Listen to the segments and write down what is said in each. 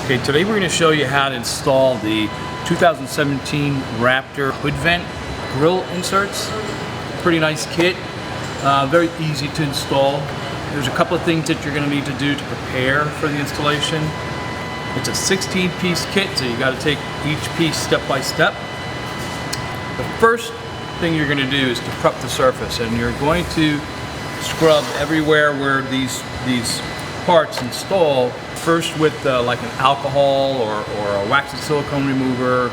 Okay, today we're going to show you how to install the 2017 Raptor hood vent grill inserts. Pretty nice kit, very easy to install. There's a couple of things that you're going to need to do to prepare for the installation. It's a 16-piece kit, so you got to take each piece step by step. The first thing you're going to do is to prep the surface, and you're going to scrub everywhere where these parts install. First with like an alcohol or a wax and silicone remover.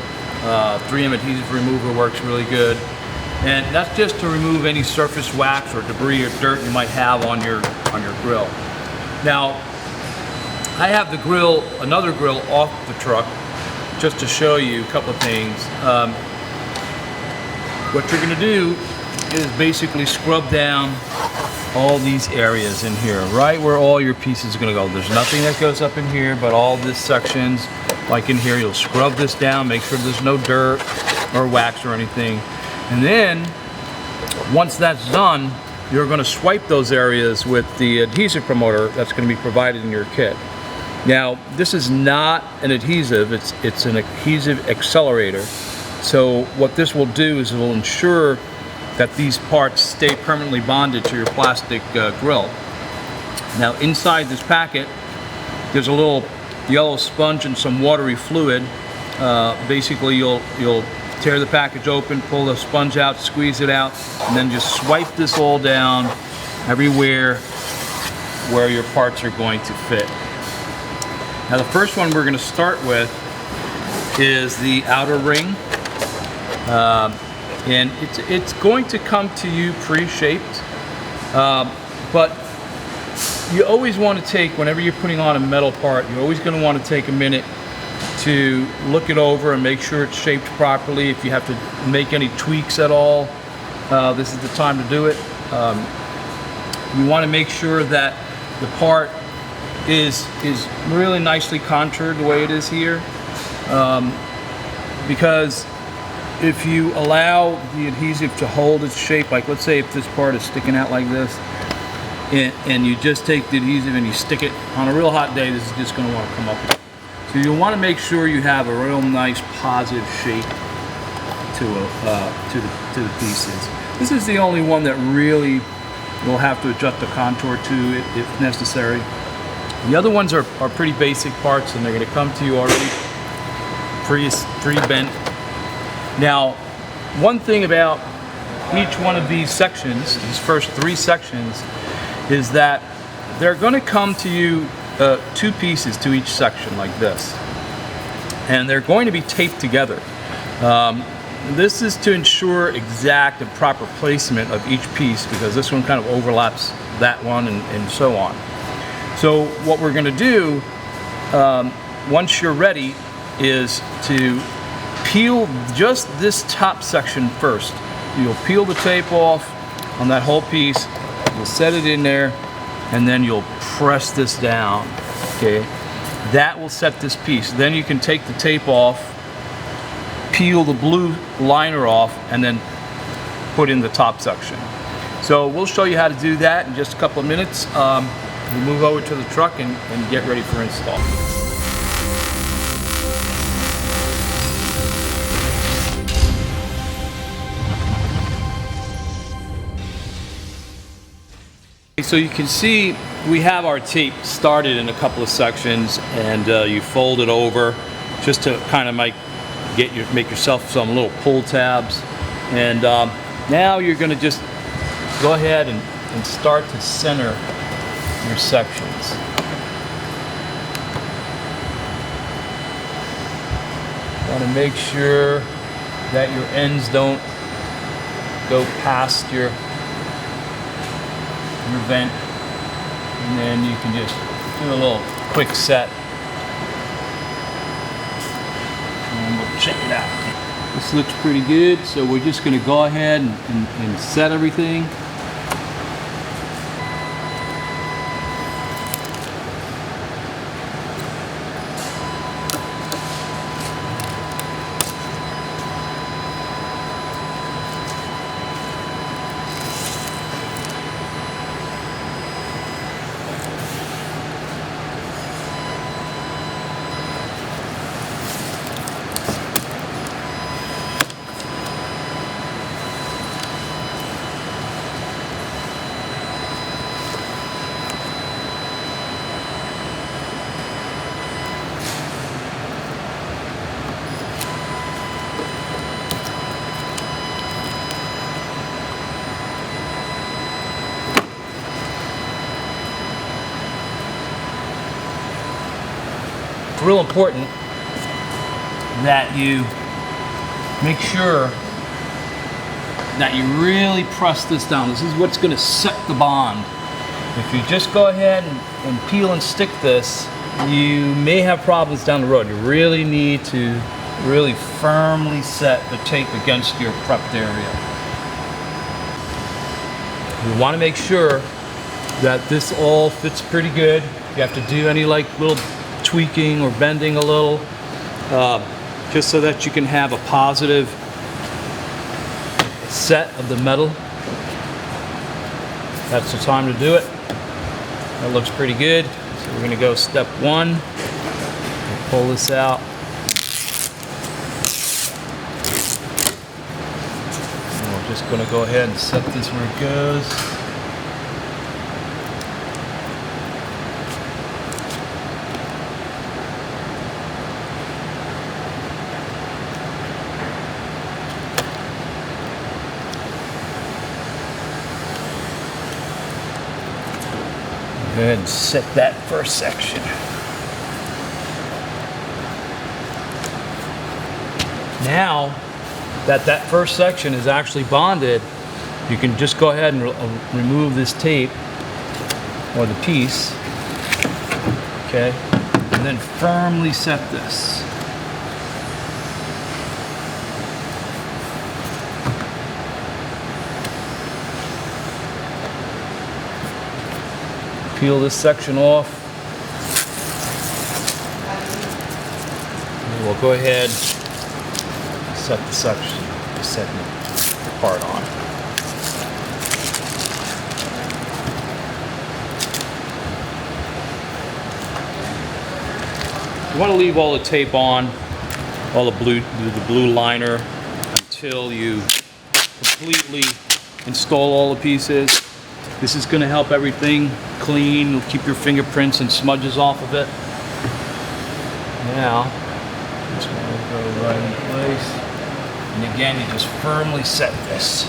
3M adhesive remover works really good. And that's just to remove any surface wax or debris or dirt you might have on your grill. Now, I have the grill, another grill off the truck, just to show you a couple of things. What you're going to do is basically scrub down all these areas in here, right where all your pieces are going to go. There's nothing that goes up in here, but all this sections, like in here, you'll scrub this down, make sure there's no dirt or wax or anything. And then, once that's done, you're going to swipe those areas with the adhesive promoter that's going to be provided in your kit. Now, this is not an adhesive, it's an adhesive accelerator. So what this will do is it will ensure that these parts stay permanently bonded to your plastic grill. Now, inside this packet, there's a little yellow sponge and some watery fluid. Basically, you'll tear the package open, pull the sponge out, squeeze it out, and then just swipe this all down everywhere where your parts are going to fit. Now, the first one we're going to start with is the outer ring. And it's going to come to you pre-shaped, but you always want to take, whenever you're putting on a metal part, you're always going to want to take a minute to look it over and make sure it's shaped properly. If you have to make any tweaks at all, this is the time to do it. You want to make sure that the part is really nicely contoured the way it is here, because if you allow the adhesive to hold its shape, like let's say if this part is sticking out like this, and you just take the adhesive and you stick it on a real hot day, this is just going to want to come up. So you'll want to make sure you have a real nice positive shape to the pieces. This is the only one that really you'll have to adjust the contour to if necessary. The other ones are pretty basic parts, and they're going to come to you already pre-bent. Now, one thing about each one of these sections, these first 3 sections, is that they're going to come to you 2 pieces to each section like this. And they're going to be taped together. This is to ensure exact and proper placement of each piece, because this one kind of overlaps that one and so on. So what we're going to do, once you're ready, is to peel just this top section first. You'll peel the tape off on that whole piece, you'll set it in there, and then you'll press this down, okay? That will set this piece. Then you can take the tape off, peel the blue liner off, and then put in the top section. So we'll show you how to do that in just a couple of minutes. We'll move over to the truck and get ready for install. So you can see we have our tape started in a couple of sections, and you fold it over just to kind of make yourself some little pull tabs. And now you're going to just go ahead and start to center your sections. Want to make sure that your ends don't go past your vent, and then you can just do a little quick set, and we'll check it out. This looks pretty good, so we're just going to go ahead and set everything. it's real important that you make sure that you really press this down. This is what's going to set the bond. If you just go ahead and peel and stick this, you may have problems down the road. You really need to really firmly set the tape against your prepped area. You want to make sure that this all fits pretty good. If you have to do any like little tweaking or bending a little, just so that you can have a positive set of the metal. That's the time to do it. That looks pretty good. So we're going to go step one. We'll pull this out. And we're just going to go ahead and set this where it goes. Go ahead and set that first section. Now that that first section is actually bonded, you can just go ahead and remove this tape or the piece, okay, and then firmly set this. Peel this section off. And we'll go ahead and set the section, set the part on. You want to leave all the tape on, all the blue liner, until you completely install all the pieces. This is going to help everything clean. It'll keep your fingerprints and smudges off of it. Now, this one will go right in place. And again, you just firmly set this.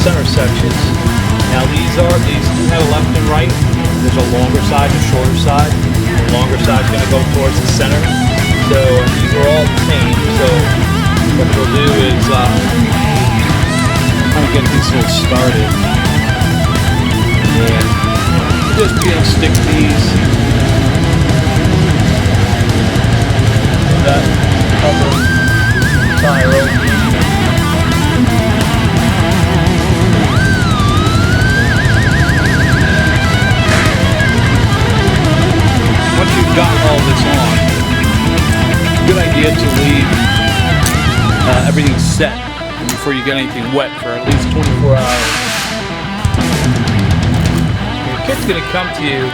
Center sections. Now these do have a left and right. There's a longer side and a shorter side. The longer side is going to go towards the center. So these are all the same. So what we'll do is kind of get this all started. And just peel and stick these. That cover tire over. Once you've got all this on, good idea to leave everything set before you get anything wet for at least 24 hours. Your kit's going to come to you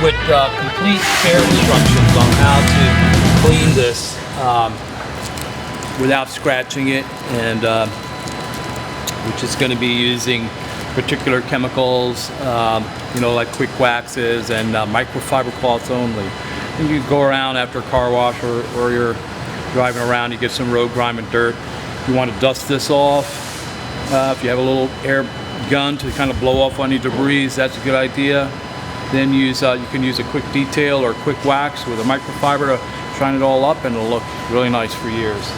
with complete care instructions on how to clean this without scratching it, and which is going to be using particular chemicals, like quick waxes and microfiber cloths only. And you go around after a car wash or you're driving around, you get some road grime and dirt. You want to dust this off. If you have a little air gun to kind of blow off any debris, that's a good idea. Then you can use a quick detail or quick wax with a microfiber to shine it all up, and it'll look really nice for years.